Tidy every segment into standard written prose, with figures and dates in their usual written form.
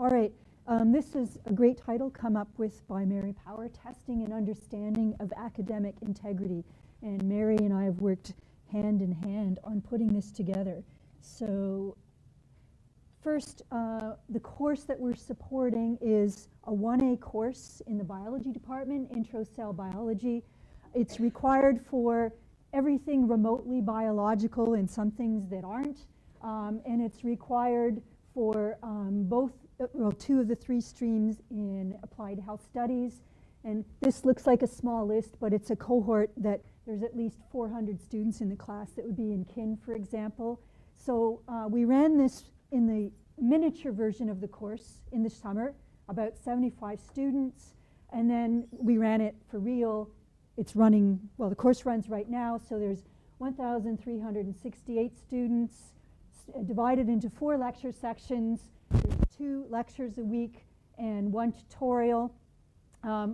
All right, this is a great title come up with by Mary Power, Testing and Understanding of Academic Integrity. And Mary and I have worked hand in hand on putting this together. So first, the course that we're supporting is a 1A course in the biology department, Intro Cell Biology. It's required for everything remotely biological and some things that aren't. And it's required for two of the three streams in applied health studies. And this looks like a small list, but it's a cohort that there's at least 400 students in the class that would be in kin, for example. So we ran this in the miniature version of the course in the summer, about 75 students. And then we ran it for real. It's running, well, the course runs right now, so there's 1,368 students divided into 4 lecture sections. There's 2 lectures a week and 1 tutorial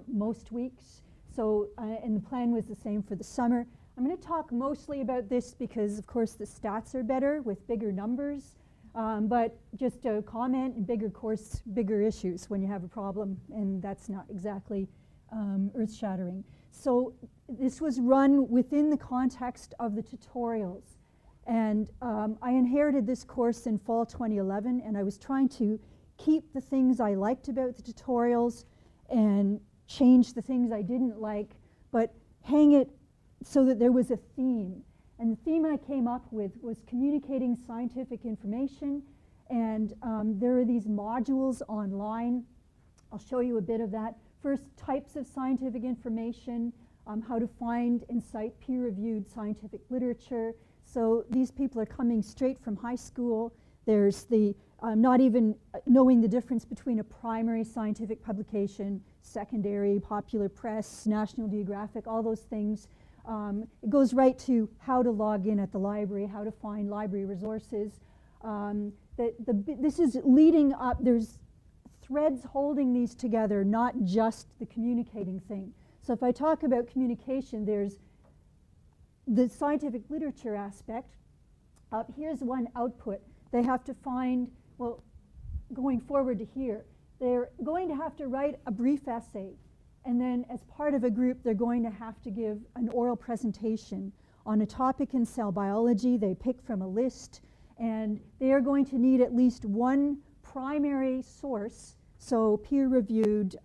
most weeks. So, and the plan was the same for the summer. I'm going to talk mostly about this because, of course, the stats are better with bigger numbers. But just a comment, in bigger course, bigger issues when you have a problem, and that's not exactly earth-shattering. So this was run within the context of the tutorials. And I inherited this course in fall 2011, and I was trying to keep the things I liked about the tutorials and change the things I didn't like, but hang it so that there was a theme. And the theme I came up with was communicating scientific information. And there are these modules online. I'll show you a bit of that. First, types of scientific information, how to find and cite peer-reviewed scientific literature. So these people are coming straight from high school. There's the not even knowing the difference between a primary scientific publication, secondary, popular press, National Geographic, all those things. It goes right to how to log in at the library, how to find library resources. This is leading up, there's threads holding these together, not just the communicating thing. So if I talk about communication, there's the scientific literature aspect. Here's one output. They have to find, well, going forward to here, they're going to have to write a brief essay. And then as part of a group, they're going to have to give an oral presentation on a topic in cell biology. They pick from a list, and they are going to need at least one primary source, so peer-reviewed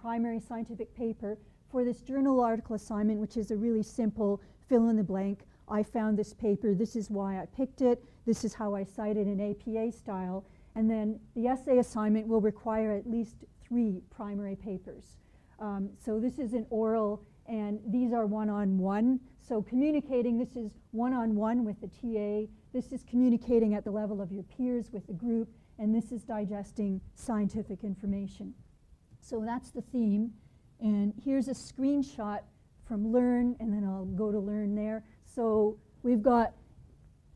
primary scientific paper for this journal article assignment, which is a really simple fill-in-the-blank. I found this paper, this is why I picked it, this is how I cite it in APA style. And then the essay assignment will require at least 3 primary papers. So this is an oral, and these are one-on-one. So communicating, this is one-on-one with the TA. This is communicating at the level of your peers with the group, and this is digesting scientific information. So that's the theme. And here's a screenshot from Learn, and then I'll go to Learn there. So we've got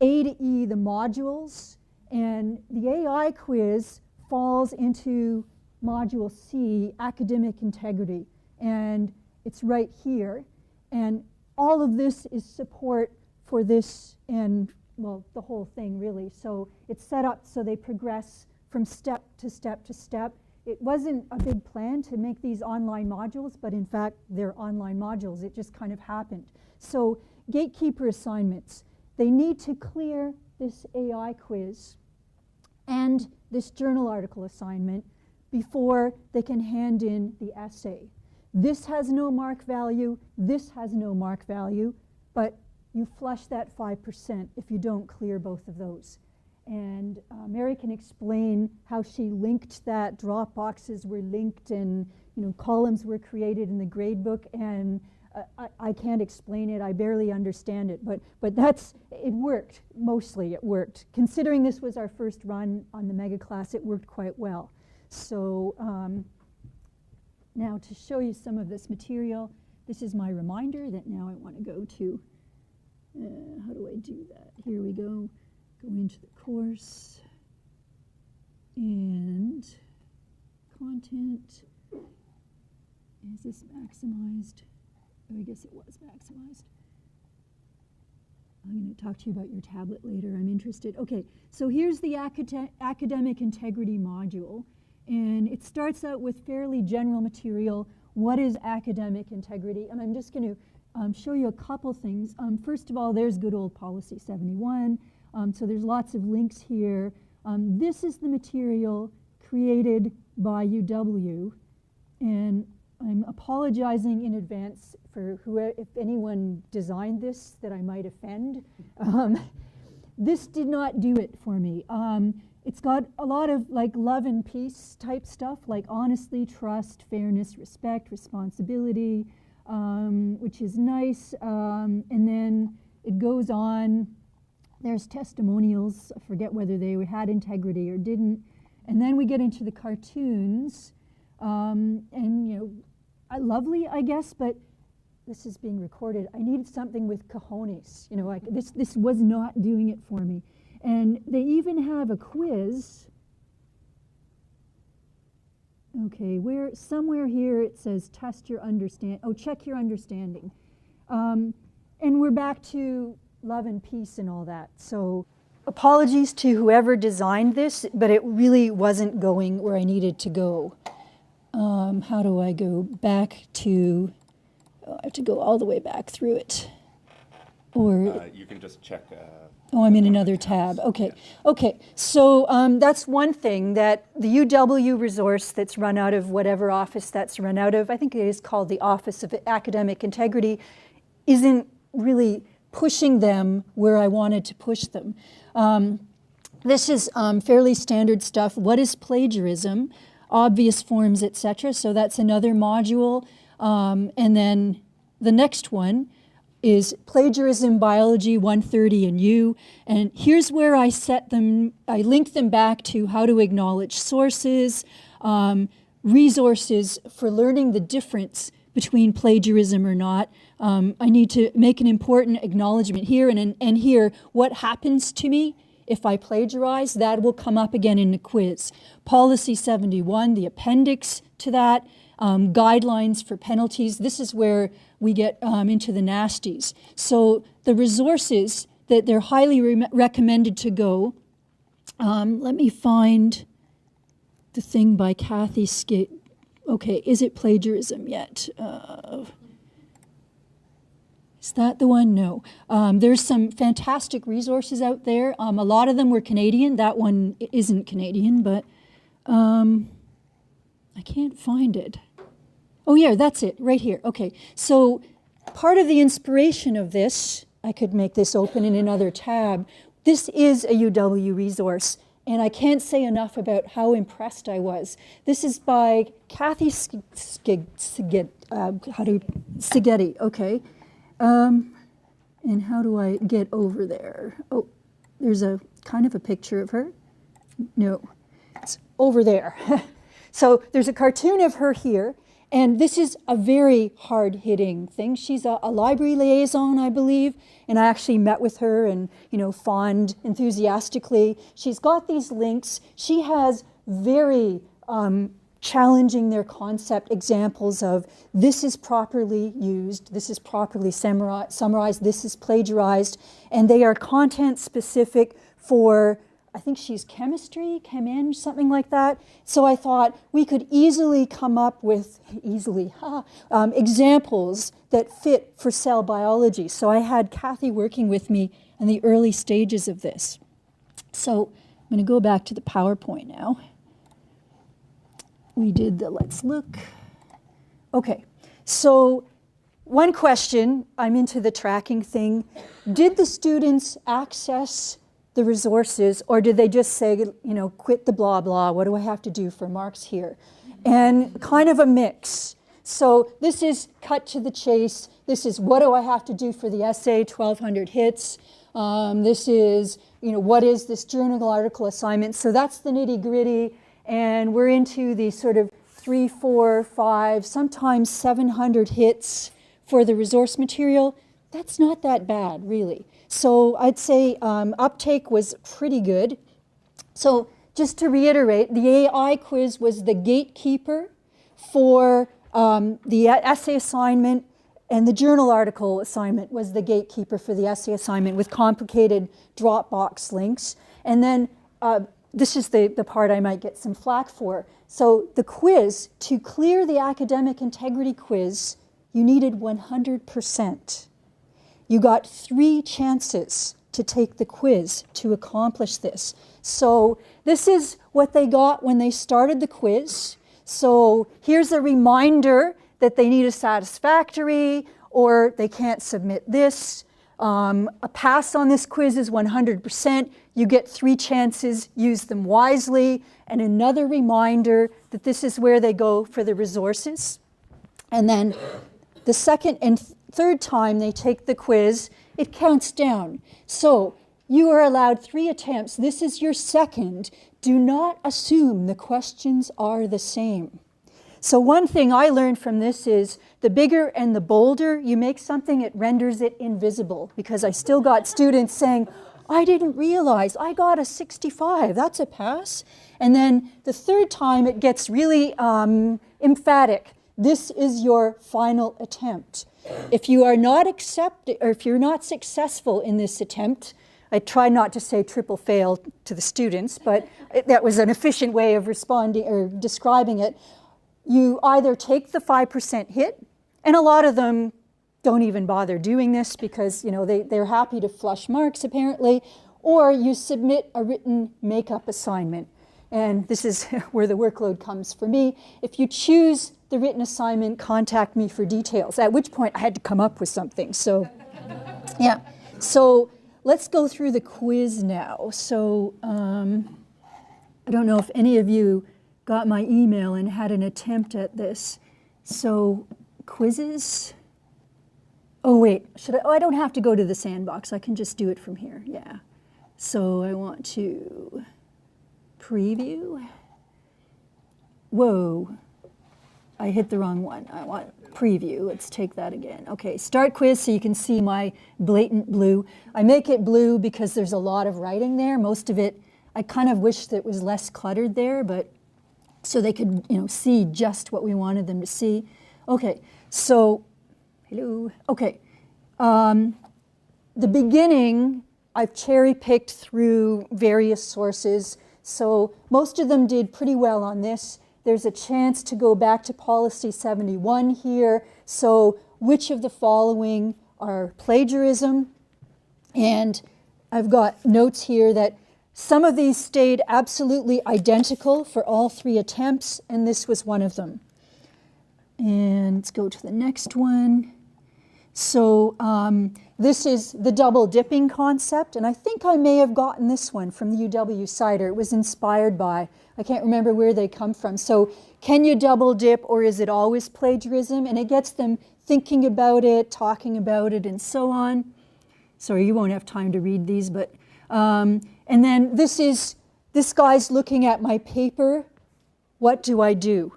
A to E, the modules, and the AI quiz falls into Module C, Academic Integrity, and it's right here. And all of this is support for this and, well, the whole thing really. So it's set up so they progress from step to step to step. It wasn't a big plan to make these online modules, but in fact, they're online modules. It just kind of happened. So gatekeeper assignments, they need to clear this AI quiz and this journal article assignment before they can hand in the essay. This has no mark value, this has no mark value, but you flush that 5% if you don't clear both of those. And Mary can explain how she linked that. Dropboxes were linked, and columns were created in the gradebook, and I can't explain it. I barely understand it, but it worked. Mostly it worked. Considering this was our first run on the mega class, it worked quite well. So now to show you some of this material, this is my reminder that now I want to go to, how do I do that? Here we go. Go into the course and content. Is this maximized? Oh, I guess it was maximized. I'm going to talk to you about your tablet later. I'm interested. Okay, so here's the academic integrity module. And it starts out with fairly general material. What is academic integrity? And I'm just going to show you a couple things. First of all, there's good old Policy 71. So there's lots of links here. This is the material created by UW. And I'm apologizing in advance for if anyone designed this that I might offend. This did not do it for me. It's got a lot of like love and peace type stuff, like honesty, trust, fairness, respect, responsibility, which is nice. And then it goes on. There's testimonials. I forget whether they had integrity or didn't. And then we get into the cartoons. And, you know, lovely, I guess, but this is being recorded. I needed something with cojones. You know, like this was not doing it for me. And they even have a quiz. Okay, somewhere here it says test your understanding. Oh, check your understanding. And we're back to love and peace and all that. So apologies to whoever designed this, but it really wasn't going where I needed to go. How do I go back to, I have to go all the way back through it. Or you can just check. Oh, I'm in another tab. Okay. Okay. So that's one thing, that the UW resource that's run out of whatever office that's run out of, I think it is called the Office of Academic Integrity, isn't really pushing them where I wanted to push them. This is fairly standard stuff. What is plagiarism? Obvious forms, etc. So that's another module. And then the next one is Plagiarism Biology 130 in U. And here's where I link them back to how to acknowledge sources, resources for learning the difference between plagiarism or not. I need to make an important acknowledgement here and here. What happens to me if I plagiarize? That will come up again in the quiz. Policy 71, the appendix to that, guidelines for penalties. This is where we get into the nasties. So the resources that they're highly recommended to go, let me find the thing by Kathy Skate. Okay, is it plagiarism yet? Is that the one? No. There's some fantastic resources out there. A lot of them were Canadian. That one isn't Canadian, but I can't find it. Oh, yeah, that's it, right here. Okay, so part of the inspiration of this, I could make this open in another tab. This is a UW resource, and I can't say enough about how impressed I was. This is by Kathy Sigeti, okay. And how do I get over there? Oh, there's a kind of a picture of her. No, it's over there. So there's a cartoon of her here. And this is a very hard-hitting thing. She's a library liaison, I believe, and I actually met with her and, you know, fawned enthusiastically. She's got these links. She has very challenging their concept examples of this is properly used, this is properly summarized, this is plagiarized, and they are content-specific for, I think she's chemistry, chem-eng, something like that. So I thought we could easily come up with, examples that fit for cell biology. So I had Kathy working with me in the early stages of this. So I'm going to go back to the PowerPoint now. We did the let's look. Okay, so one question, I'm into the tracking thing. Did the students access the resources, or did they just say, you know, quit the blah blah, what do I have to do for marks here? And kind of a mix. So this is cut to the chase. This is what do I have to do for the essay, 1,200 hits. This is, you know, what is this journal article assignment? So that's the nitty gritty. And we're into the sort of 3, 4, 5, sometimes 700 hits for the resource material. That's not that bad, really. So I'd say uptake was pretty good. So just to reiterate, the AI quiz was the gatekeeper for the essay assignment, and the journal article assignment was the gatekeeper for the essay assignment with complicated Dropbox links. And then this is the part I might get some flack for. So the quiz, to clear the academic integrity quiz, you needed 100%. You got 3 chances to take the quiz to accomplish this. So this is what they got when they started the quiz. So here's a reminder that they need a satisfactory, or they can't submit this. A pass on this quiz is 100%. You get 3 chances, use them wisely. And another reminder that this is where they go for the resources. And then the second and third time they take the quiz, it counts down. So you are allowed 3 attempts. This is your second. Do not assume the questions are the same. So one thing I learned from this is the bigger and the bolder you make something, it renders it invisible. Because I still got students saying, I didn't realize I got a 65. That's a pass. And then the third time it gets really emphatic. This is your final attempt. If you are not accepted, or if you're not successful in this attempt, I try not to say triple fail to the students, but that was an efficient way of responding or describing it. You either take the 5% hit, and a lot of them don't even bother doing this because they're happy to flush marks apparently, or you submit a written make-up assignment. And this is where the workload comes for me. If you choose the written assignment, contact me for details, at which point I had to come up with something. So, yeah. So let's go through the quiz now. So I don't know if any of you got my email and had an attempt at this. So quizzes. Oh, wait. I don't have to go to the sandbox. I can just do it from here. Yeah. So I want to preview. Whoa. I hit the wrong one. I want preview. Let's take that again. Okay, start quiz so you can see my blatant blue. I make it blue because there's a lot of writing there. Most of it, I kind of wish that it was less cluttered there, but so they could, see just what we wanted them to see. Okay, so, hello. Okay, the beginning, I've cherry-picked through various sources. So most of them did pretty well on this. There's a chance to go back to policy 71 here. So which of the following are plagiarism? And I've got notes here that some of these stayed absolutely identical for all 3 attempts, and this was one of them. And let's go to the next one. So this is the double dipping concept, and I think I may have gotten this one from the UW Cider. It was inspired by, I can't remember where they come from. So can you double dip, or is it always plagiarism? And it gets them thinking about it, talking about it, and so on. Sorry, you won't have time to read these, but and then this guy's looking at my paper. What do I do?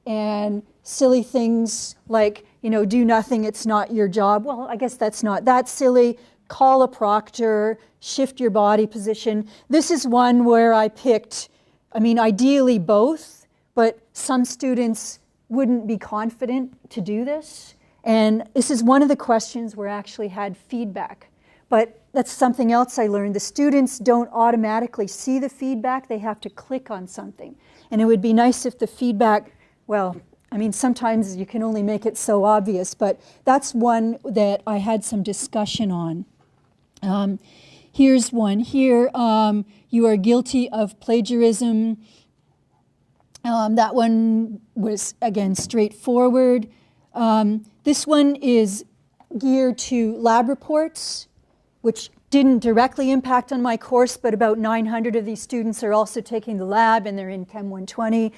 And silly things like, do nothing, it's not your job. Well, I guess that's not that silly. Call a proctor, shift your body position. This is one where I picked, ideally both, but some students wouldn't be confident to do this. And this is one of the questions where I actually had feedback. But that's something else I learned. The students don't automatically see the feedback. They have to click on something. And it would be nice if the feedback, sometimes you can only make it so obvious, but that's one that I had some discussion on. Here's one here. You are guilty of plagiarism. That one was, again, straightforward. This one is geared to lab reports, which didn't directly impact on my course, but about 900 of these students are also taking the lab, and they're in Chem 120.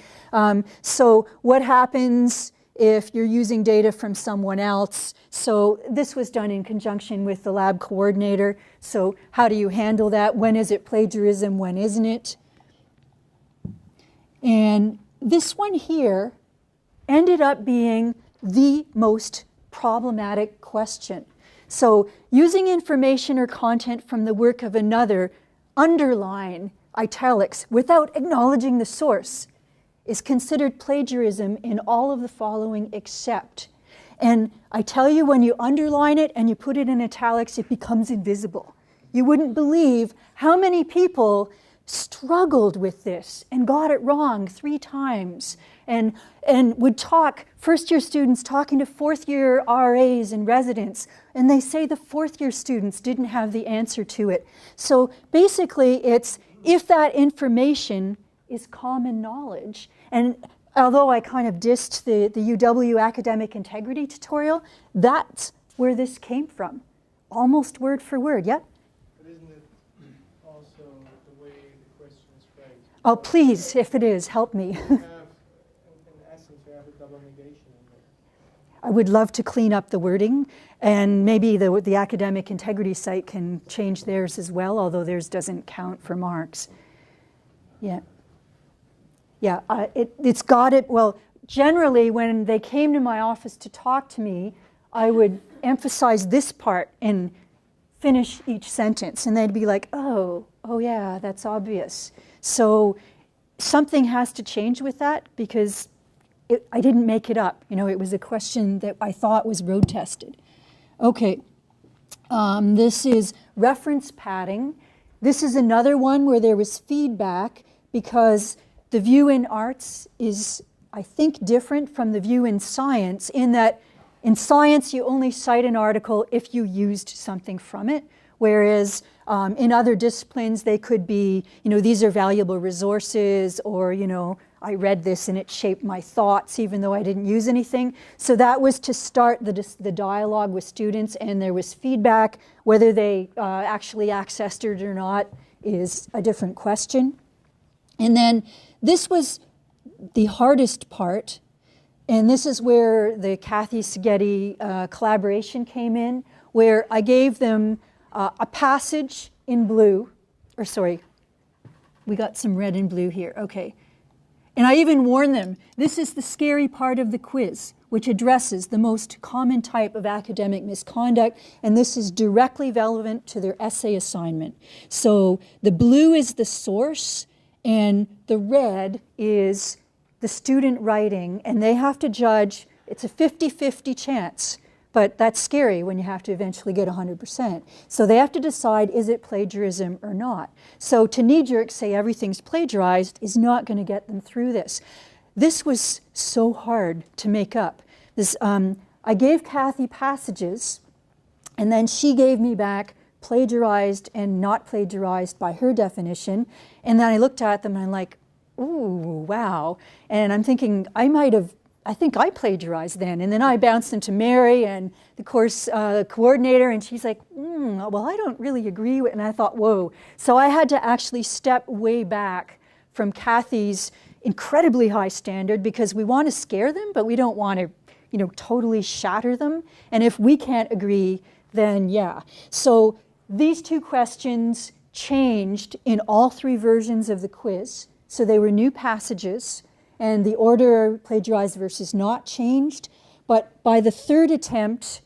So what happens if you're using data from someone else? So this was done in conjunction with the lab coordinator. So how do you handle that? When is it plagiarism? When isn't it? And this one here ended up being the most problematic question. So using information or content from the work of another, underline, italics, without acknowledging the source, is considered plagiarism in all of the following except. And I tell you, when you underline it and you put it in italics, it becomes invisible. You wouldn't believe how many people struggled with this and got it wrong 3 times, and would talk, first-year students talking to fourth-year RAs and residents, and they say the fourth-year students didn't have the answer to it. So basically, it's if that information is common knowledge. And although I kind of dissed the UW academic integrity tutorial, that's where this came from, almost word for word. Yep. But isn't it also the way the question is phrased? Oh, please, if it is, help me. You have, in essence, you have a double negation in there. I would love to clean up the wording, and maybe the academic integrity site can change theirs as well, although theirs doesn't count for marks. Yeah. Yeah, it's got it. Well, generally, when they came to my office to talk to me, I would emphasize this part and finish each sentence, and they'd be like, oh yeah, that's obvious. So something has to change with that, because I didn't make it up. You know, it was a question that I thought was road tested. Okay, this is reference padding. This is another one where there was feedback, because the view in arts is, I think, different from the view in science, in that in science you only cite an article if you used something from it, whereas in other disciplines they could be, you know, these are valuable resources, or, you know, I read this and it shaped my thoughts even though I didn't use anything. So that was to start the dialogue with students, and there was feedback. Whether they actually accessed it or not is a different question. And then this was the hardest part, and this is where the Kathy Szigeti collaboration came in, where I gave them a passage in blue, or sorry, we got some red and blue here, okay. And I even warned them, this is the scary part of the quiz, which addresses the most common type of academic misconduct, and this is directly relevant to their essay assignment. So the blue is the source, and the red is the student writing, and they have to judge. It's a 50-50 chance, but that's scary when you have to eventually get 100%. So they have to decide, is it plagiarism or not? So to knee-jerk say everything's plagiarized is not going to get them through this. This was so hard to make up. This, I gave Kathy passages, and then she gave me back plagiarized and not plagiarized by her definition. And then I looked at them and I'm like, ooh, wow. And I'm thinking, I think I plagiarized then. And then I bounced them to Mary and the course coordinator, and she's like, well, I don't really agree with, and I thought, whoa. So I had to actually step way back from Kathy's incredibly high standard, because we want to scare them, but we don't want to, you know, totally shatter them. And if we can't agree, then yeah. So these 2 questions changed in all 3 versions of the quiz. So they were new passages, and the order plagiarized versus not changed. But by the 3rd attempt,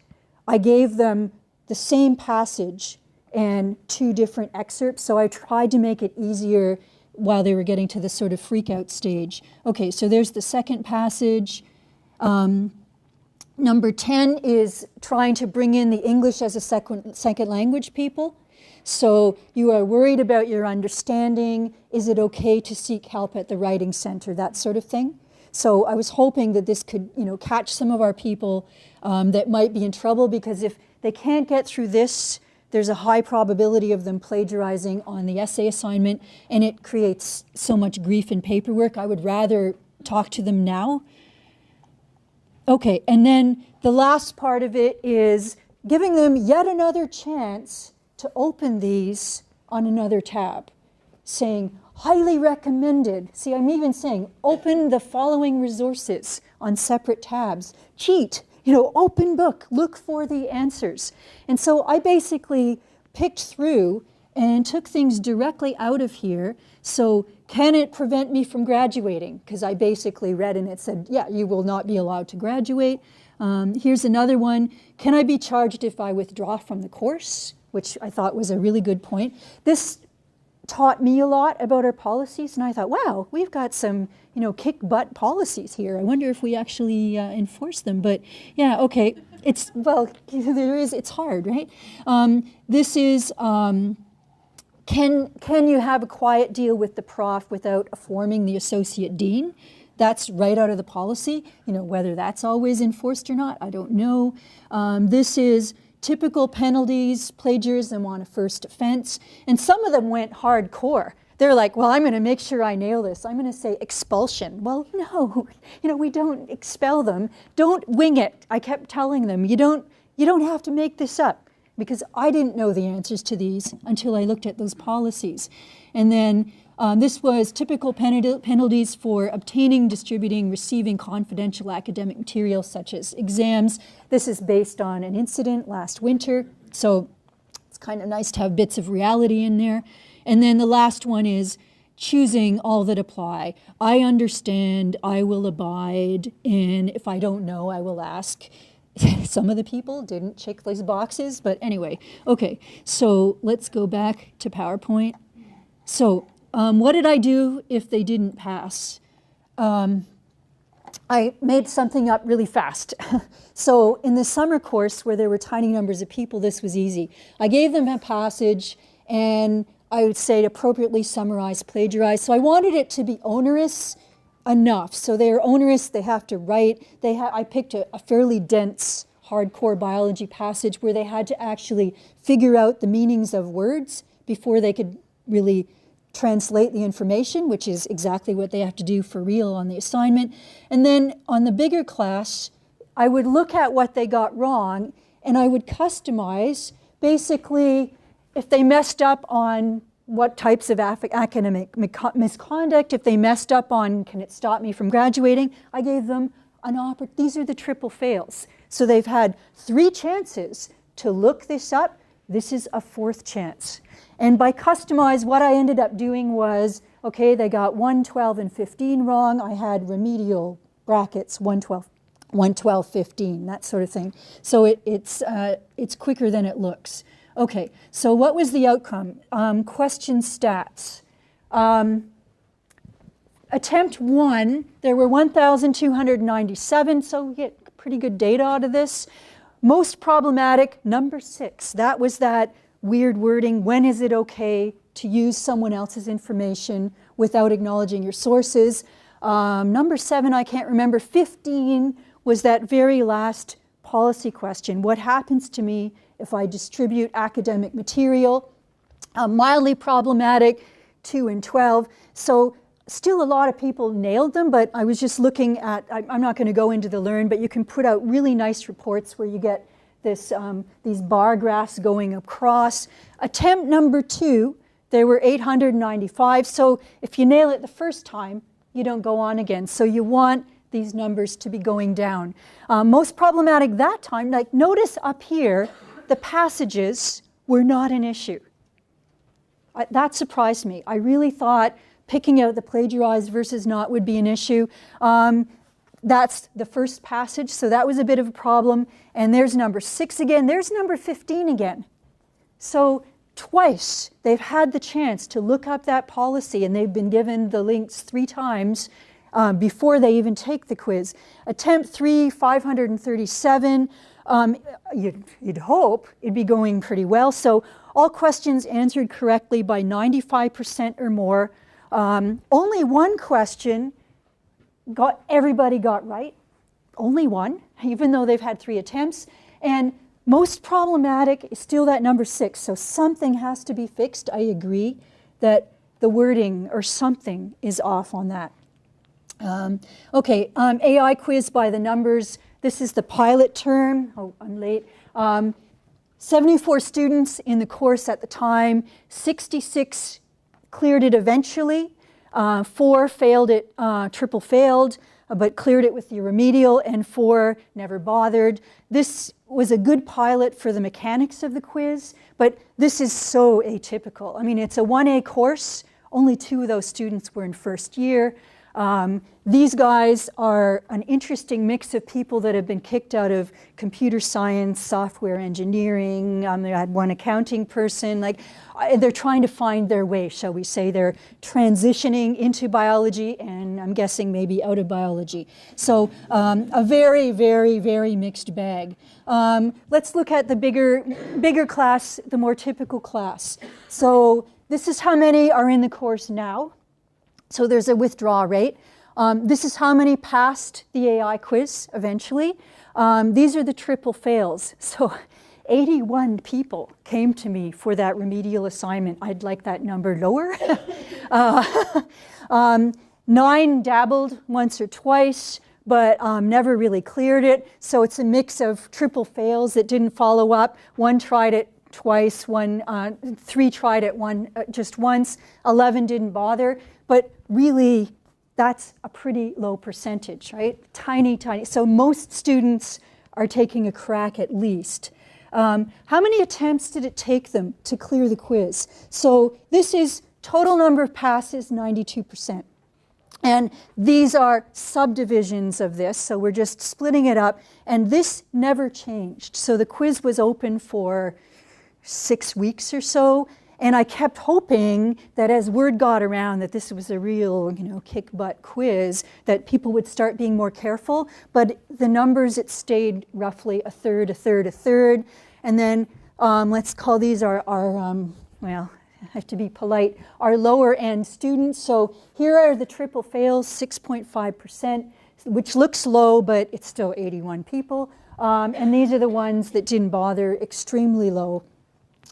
I gave them the same passage and 2 different excerpts. So I tried to make it easier while they were getting to the sort of freak out stage. Okay, so there's the second passage. Number 10 is trying to bring in the English as a second language people. So you are worried about your understanding. Is it okay to seek help at the writing center? That sort of thing. So I was hoping that this could, you know, catch some of our people that might be in trouble, because if they can't get through this, there's a high probability of them plagiarizing on the essay assignment, and it creates so much grief in paperwork. I would rather talk to them now. Okay, and then the last part of it is giving them yet another chance to open these on another tab, saying, highly recommended. See, I'm even saying, open the following resources on separate tabs. Cheat, you know, open book, look for the answers. And so I basically picked through and took things directly out of here. So can it prevent me from graduating? Because I basically read and it said, yeah, you will not be allowed to graduate. Here's another one. Can I be charged if I withdraw from the course? Which I thought was a really good point. This taught me a lot about our policies, and I thought, wow, we've got some, you know, kick-butt policies here. I wonder if we actually enforce them. But yeah, okay, it's, well, there is, it's hard, right? This is Can you have a quiet deal with the prof without forming the associate dean? That's right out of the policy. You know, whether that's always enforced or not, I don't know. This is typical penalties, plagiarism on a first offense. And some of them went hardcore. They're like, well, I'm going to make sure I nail this. I'm going to say expulsion. Well, no, you know, we don't expel them. Don't wing it. I kept telling them, you don't have to make this up, because I didn't know the answers to these until I looked at those policies. And then this was typical penalties for obtaining, distributing, receiving confidential academic material such as exams. This is based on an incident last winter, so it's kind of nice to have bits of reality in there. And then the last one is choosing all that apply. I understand, I will abide, and if I don't know, I will ask. Some of the people didn't check those boxes, but anyway. Okay, so let's go back to PowerPoint. So what did I do if they didn't pass? I made something up really fast. So in the summer course where there were tiny numbers of people, this was easy. I gave them a passage, and I would say appropriately summarize, plagiarize. So I wanted it to be onerous enough. So they're onerous, they have to write. I picked a fairly dense, hardcore biology passage where they had to actually figure out the meanings of words before they could really translate the information, which is exactly what they have to do for real on the assignment. And then on the bigger class, I would look at what they got wrong, and I would customize. Basically, if they messed up on what types of academic misconduct, if they messed up on, can it stop me from graduating, I gave them an opportunity. These are the triple fails. So they've had 3 chances to look this up. This is a 4th chance. And by customize, what I ended up doing was, okay, they got 1, 12, and 15 wrong. I had remedial brackets, 1, 12, 15, that sort of thing. So it's quicker than it looks. Okay, so what was the outcome? Question stats. Attempt 1, there were 1,297, so we get pretty good data out of this. Most problematic, number 6. That was that weird wording, when is it okay to use someone else's information without acknowledging your sources? Number 7, I can't remember. 15 was that very last policy question. What happens to me if I distribute academic material? Mildly problematic, 2 and 12. So still a lot of people nailed them, but I was just looking at, I'm not going to go into the learn, but you can put out really nice reports where you get this, these bar graphs going across. Attempt number 2, there were 895. So if you nail it the first time, you don't go on again. So you want these numbers to be going down. Most problematic that time, like notice up here, the passages were not an issue. That surprised me. I really thought picking out the plagiarized versus not would be an issue. That's the first passage, so that was a bit of a problem. And there's number 6 again. There's number 15 again. So twice they've had the chance to look up that policy, and they've been given the links 3 times before they even take the quiz. Attempt 3, 537. You'd hope it'd be going pretty well. So all questions answered correctly by 95% or more. Only 1 question everybody got right. Only 1, even though they've had 3 attempts. And most problematic is still that number 6. So something has to be fixed. I agree that the wording or something is off on that. AI quiz by the numbers. This is the pilot term. Oh, I'm late. 74 students in the course at the time. 66 cleared it eventually. 4 failed it, triple failed, but cleared it with the remedial, and 4 never bothered. This was a good pilot for the mechanics of the quiz, but this is so atypical. I mean, it's a 1A course. Only 2 of those students were in first year. These guys are an interesting mix of people that have been kicked out of computer science, software engineering. I had 1 accounting person. Like, they're trying to find their way, shall we say. They're transitioning into biology, and I'm guessing maybe out of biology. So a very, very, very mixed bag. Let's look at the bigger class, the more typical class. So this is how many are in the course now. So there's a withdrawal rate. This is how many passed the AI quiz eventually. These are the triple fails. So 81 people came to me for that remedial assignment. I'd like that number lower. 9 dabbled once or twice, but never really cleared it. So it's a mix of triple fails that didn't follow up. 1 tried it twice, 3 tried it just once, 11 didn't bother. But really, that's a pretty low percentage, right? Tiny, tiny. So most students are taking a crack at least. How many attempts did it take them to clear the quiz? So this is total number of passes, 92%. And these are subdivisions of this, so we're just splitting it up. And this never changed. So the quiz was open for 6 weeks or so. And I kept hoping that as word got around that this was a real, kick-butt quiz, that people would start being more careful. But the numbers, it stayed roughly a third, a third, a third. And then let's call these our well, I have to be polite, our lower end students. So here are the triple fails, 6.5%, which looks low, but it's still 81 people. And these are the ones that didn't bother, extremely low.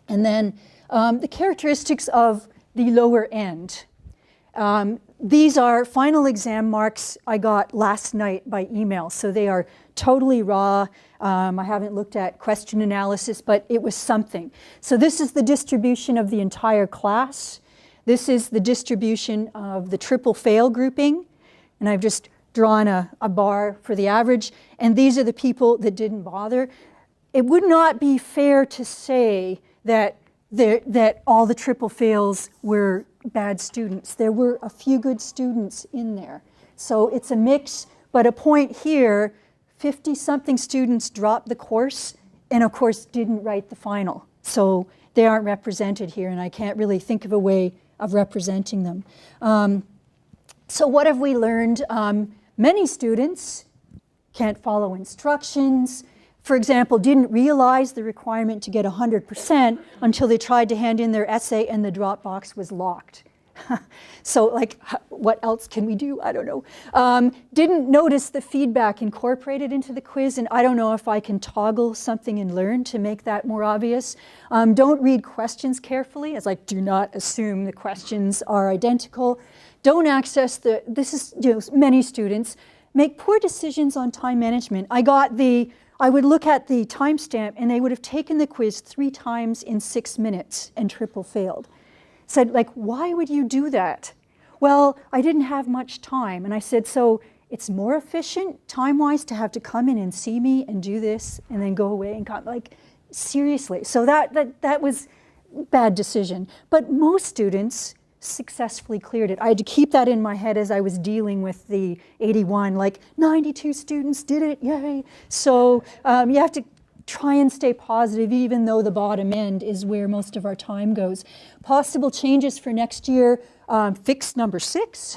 And then the characteristics of the lower end. These are final exam marks I got last night by email, so they are totally raw. I haven't looked at question analysis, but it was something. So this is the distribution of the entire class. This is the distribution of the triple fail grouping, and I've just drawn a bar for the average, and these are the people that didn't bother. It would not be fair to say that all the triple fails were bad students. There were a few good students in there. So it's a mix, but a point here, 50-something students dropped the course and of course didn't write the final. So they aren't represented here, and I can't really think of a way of representing them. So what have we learned? Many students can't follow instructions. For example, didn't realize the requirement to get 100% until they tried to hand in their essay and the Dropbox was locked. So like, what else can we do? I don't know. Didn't notice the feedback incorporated into the quiz, and I don't know if I can toggle something in Learn to make that more obvious. Don't read questions carefully, as like, do not assume the questions are identical. Don't access this is, many students make poor decisions on time management. I would look at the timestamp and they would have taken the quiz 3 times in 6 minutes and triple failed. Said, like, why would you do that? Well, I didn't have much time. And I said, so it's more efficient time-wise to have to come in and see me and do this and then go away and come, like, seriously. So that was a bad decision. But most students successfully cleared it. I had to keep that in my head as I was dealing with the 81, like 92 students did it, yay. So you have to try and stay positive even though the bottom end is where most of our time goes. Possible changes for next year, fix number 6,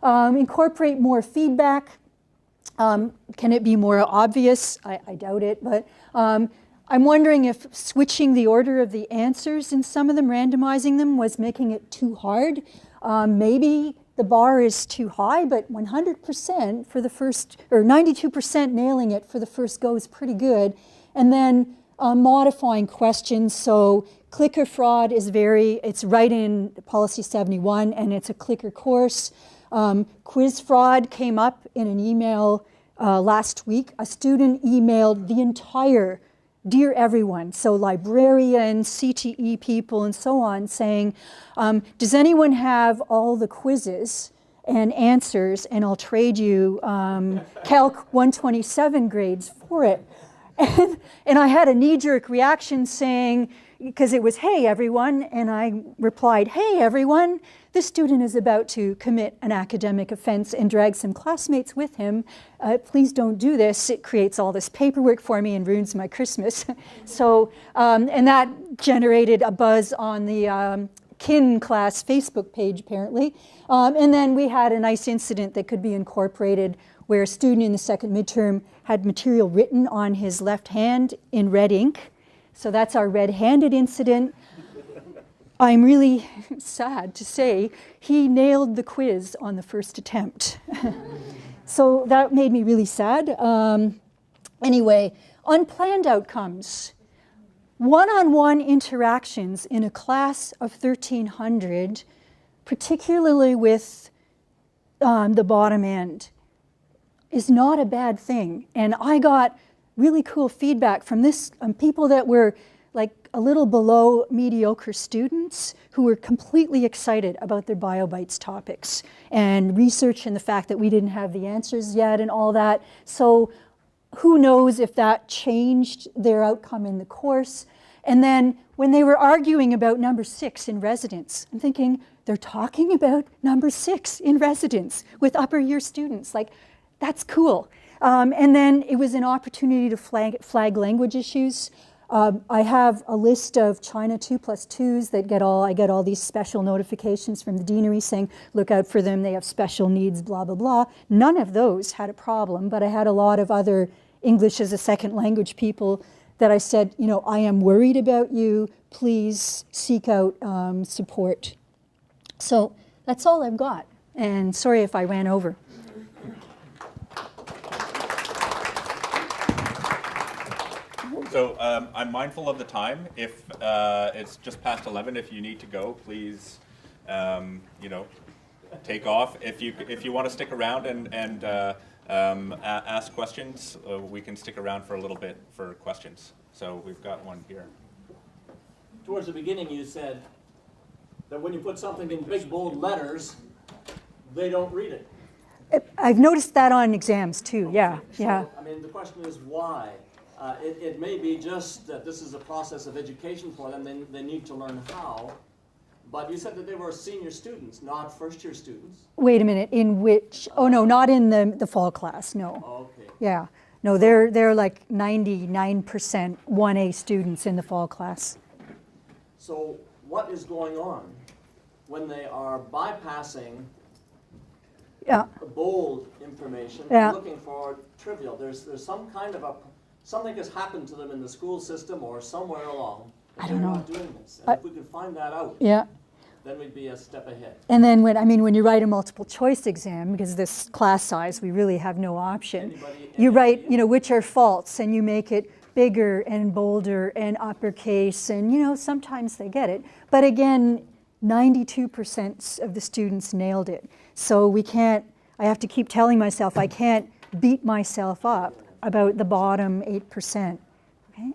incorporate more feedback. Can it be more obvious? I doubt it, but I'm wondering if switching the order of the answers in some of them, randomizing them, was making it too hard. Maybe the bar is too high, but 100% for the first, or 92% nailing it for the first go is pretty good. And then modifying questions. So clicker fraud is it's right in policy 71, and it's a clicker course. Quiz fraud came up in an email last week. A student emailed the entire Dear everyone, so librarians, CTE people, and so on, saying, does anyone have all the quizzes and answers, and I'll trade you Calc 127 grades for it. And I had a knee-jerk reaction saying, because it was, hey, everyone, and I replied, hey, everyone, this student is about to commit an academic offense and drag some classmates with him. Please don't do this. It creates all this paperwork for me and ruins my Christmas. So, and that generated a buzz on the kin class Facebook page, apparently. And then we had a nice incident that could be incorporated where a student in the second midterm had material written on his left hand in red ink. So that's our red-handed incident. I'm really sad to say he nailed the quiz on the first attempt. So that made me really sad. Anyway, unplanned outcomes. One-on-one interactions in a class of 1,300, particularly with the bottom end, is not a bad thing. And I got really cool feedback from this people that were like a little below mediocre students who were completely excited about their BioBites topics and research and the fact that we didn't have the answers yet and all that. So who knows if that changed their outcome in the course. And then when they were arguing about number 6 in residence, I'm thinking, they're talking about number 6 in residence with upper year students. Like, that's cool. And then it was an opportunity to flag language issues. I have a list of China 2+2s that I get all these special notifications from the deanery saying, look out for them, they have special needs, blah, blah, blah. None of those had a problem, but I had a lot of other English as a second language people that I said, you know, I am worried about you, please seek out support. So that's all I've got, and sorry if I ran over. So I'm mindful of the time. If it's just past 11, if you need to go, please, you know, take off. If you want to stick around and ask questions, we can stick around for a little bit for questions. So we've got one here. Towards the beginning, you said that when you put something in big bold letters, they don't read it. I've noticed that on exams too. Yeah, So, yeah. I mean, the question is why. It may be just that this is a process of education for them, they need to learn how. But you said that they were senior students, not first-year students. Wait a minute, in which, oh no, not in the fall class, no. Okay. Yeah, no, they're like 99% 1A students in the fall class. So what is going on when they are bypassing bold information, looking for trivial? There's some kind of something has happened to them in the school system or somewhere along. I don't know. Not doing this. And if we could find that out, then we'd be a step ahead. And then when you write a multiple choice exam, because this class size, we really have no option. You write, you know, which are false, and you make it bigger and bolder and uppercase, and you know, sometimes they get it. But again, 92% of the students nailed it. So I have to keep telling myself I can't beat myself up about the bottom 8%. Okay?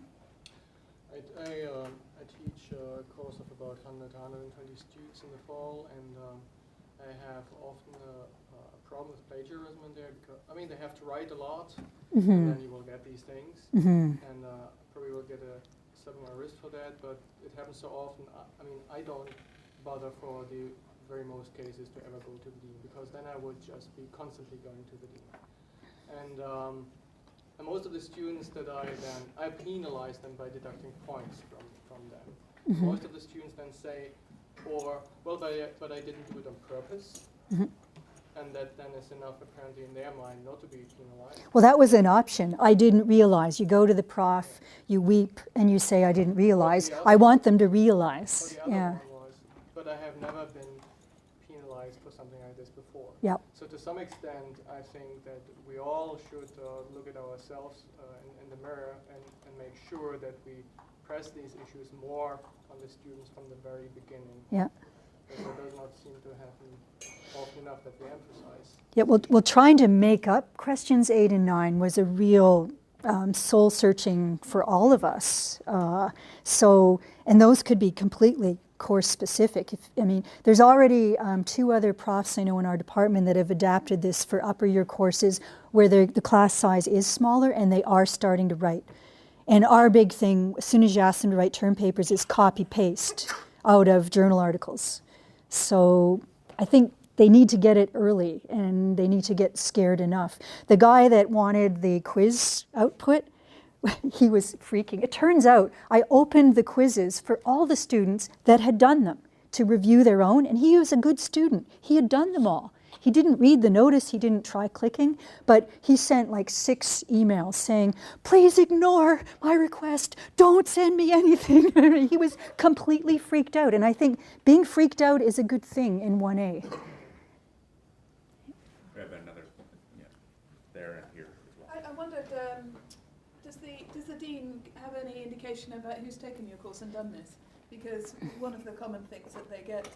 I teach a course of about 100, 120 students in the fall, and I have often a problem with plagiarism in there, because, I mean, they have to write a lot, and then you will get these things, and probably will get a slap on my wrist for that, but it happens so often. I mean, I don't bother for the very most cases to ever go to the dean, because then I would just be constantly going to the dean. And most of the students that I penalize them by deducting points from them. Most of the students then say, well, but I didn't do it on purpose. And that then is enough apparently in their mind not to be penalized. Well, that was an option. I didn't realize. You go to the prof, you weep, and you say, I didn't realize. I want them to realize. The other one was, but I have never been penalized for something like this before. Yep. So to some extent, I think that we all should look at ourselves in the mirror and make sure that we press these issues more on the students from the very beginning. Yeah. Because it does not seem to happen often enough that we emphasize. Yeah, well, trying to make up questions 8 and 9 was a real soul searching for all of us. And those could be completely course specific. There's already 2 other profs I know in our department that have adapted this for upper year courses where the class size is smaller and they are starting to write. And our big thing, as soon as you ask them to write term papers, is copy-paste out of journal articles. So I think they need to get it early and they need to get scared enough. The guy that wanted the quiz output, he was freaking. It turns out I opened the quizzes for all the students that had done them to review their own, and he was a good student. He had done them all. He didn't read the notice, he didn't try clicking, but he sent like 6 emails saying, please ignore my request, don't send me anything. He was completely freaked out, and I think being freaked out is a good thing in 1A. We have another, yeah, there and here as well. I wondered, does the dean have any indication about who's taken your course and done this? Because one of the common things that they get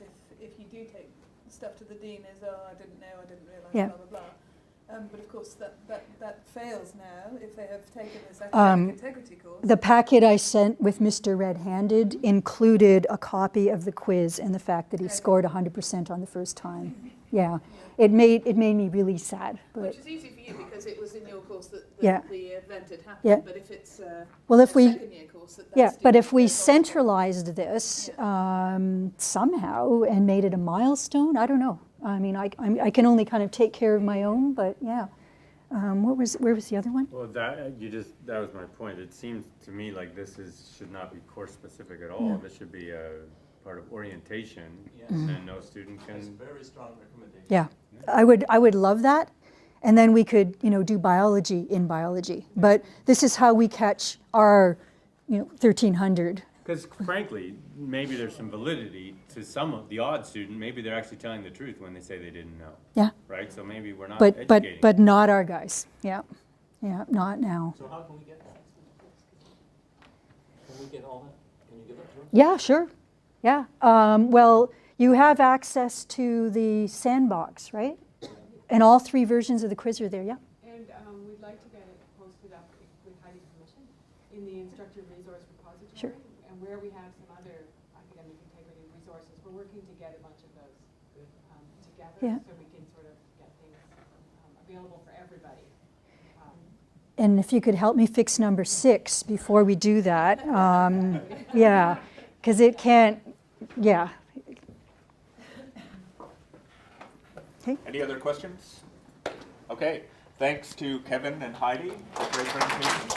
if you do take stuff to the dean is, oh, I didn't know, I didn't realise, Yeah. blah, blah, blah. But of course that fails now if they have taken this academic integrity course. The packet I sent with Mr. Red-Handed included a copy of the quiz and the fact that he scored 100% on the first time. Yeah, it made me really sad. But Which is easy for you because it was in your course that Yeah. the event had happened. Yeah. But if it's well, if a we second year course, that yeah, but if we goes on. centralized this somehow and made it a milestone, I don't know. I mean, I can only kind of take care of my own, but yeah. Where was the other one? Well, that was my point. It seems to me like this should not be course specific at all. This should be a part of orientation, Yes. and no student That's can. a very strong recommendation. Yeah, I would love that, and then we could do biology in biology. But this is how we catch our 1300. Because frankly, maybe there's some validity to some of the odd student. Maybe they're actually telling the truth when they say they didn't know. Yeah, Right. So maybe we're not but educating. but not our guys. Yeah, not now. So how can we get that? Can we get all that? Can you give it to us? Yeah, sure. Yeah. Well, you have access to the sandbox, right? And all 3 versions of the quiz are there. Yeah. And we'd like to get it posted up with Heidi's permission in the instructor resource repository. Sure. And where we have some other academic integrity resources, we're working to get a bunch of those together Yeah. so we can sort of get things available for everybody. And if you could help me fix number 6 before we do that, yeah, because it can't. Yeah. Okay. Any other questions? Okay, thanks to Kevin and Heidi for a great presentation.